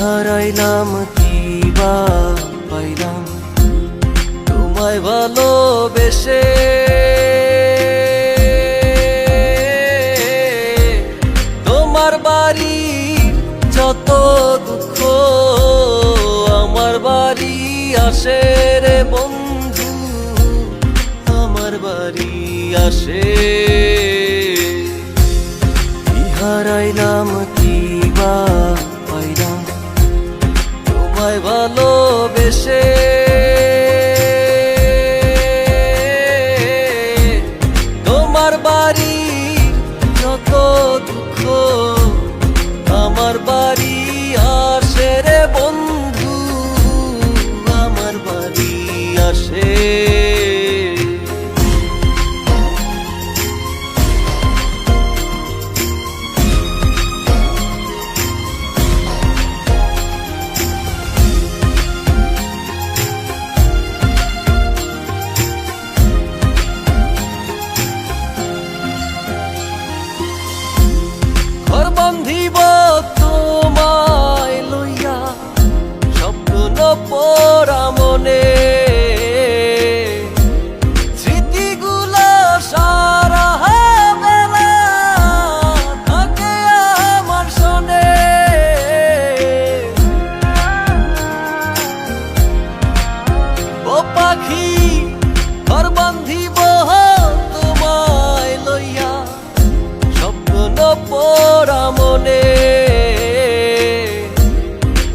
হারাইলাম কি বা পাইলাম তোমায় ভালোবেসে। তোমার বাড়ি যত দুঃখ আমার বাড়ি আসে রে বন্ধু, আমার বাড়ি আসে। কি হারাইলাম কি বা পাইলাম তোমায় ভালোবেসে। তোমার বাড়ি যত দুঃখ আমার বাড়ি আসে রে বন্ধু, আমার বাড়ি আসে। ঘর বান্ধিব তোমায় লইয়া স্বপ্ন পড়া মনে, স্মৃতিগুলো সারা বেলা থাকে আমার শোনে। ও পাখি ঘর বান্ধিব তোমায় লইয়া স্বপ্ন পড়া মনে,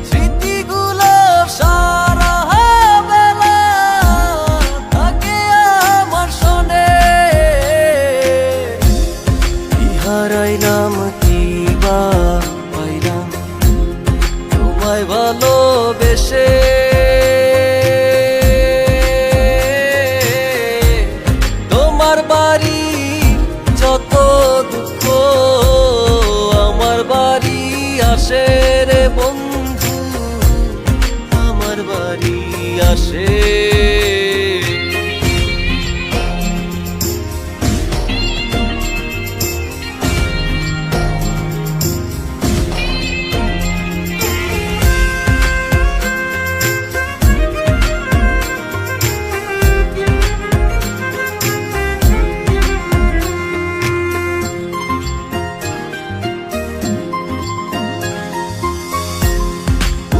স্মৃতিগুলো সারা বেলা থাকে আমার শোনে। কি হারাইলাম কি বা পাইলাম তোমায় ভালোবেসে। তোমার বাড়ি যত দুঃখ আমার বাড়ি আসে রে বন্ধু, আমার বাড়ি আসে।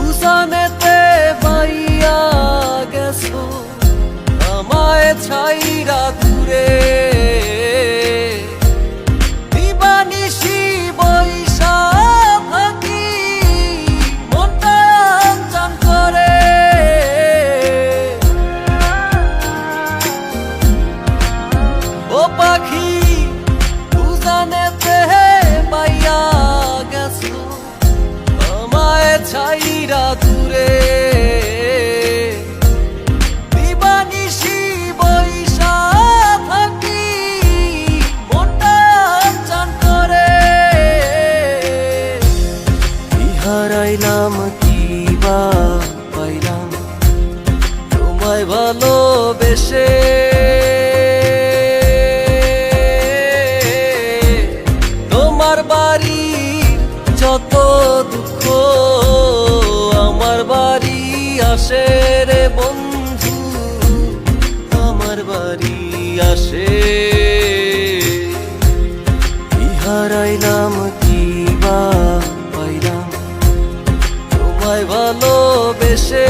উজানেতে পাইয়া গেছো আমায় ছাইরা দূরে, দিবানিশি বৈশা থাকি মনটা আনচান করে। ও পাখি উজানেতে পাইয়া গেছো আমায় ছাইরা দূরে, দিবানিশি বৈশা থাকি মনটা আনচান করে। কি হারাইলাম কি বা পাইলাম তোমায় ভালোবেসে। তোমার বাড়ি যত দুঃখ আমার বাড়ি আসে রে বন্ধু, আমার বাড়ি আসে। কি হারাইলাম কি বা পাইলাম তোমায় ভালোবেসে।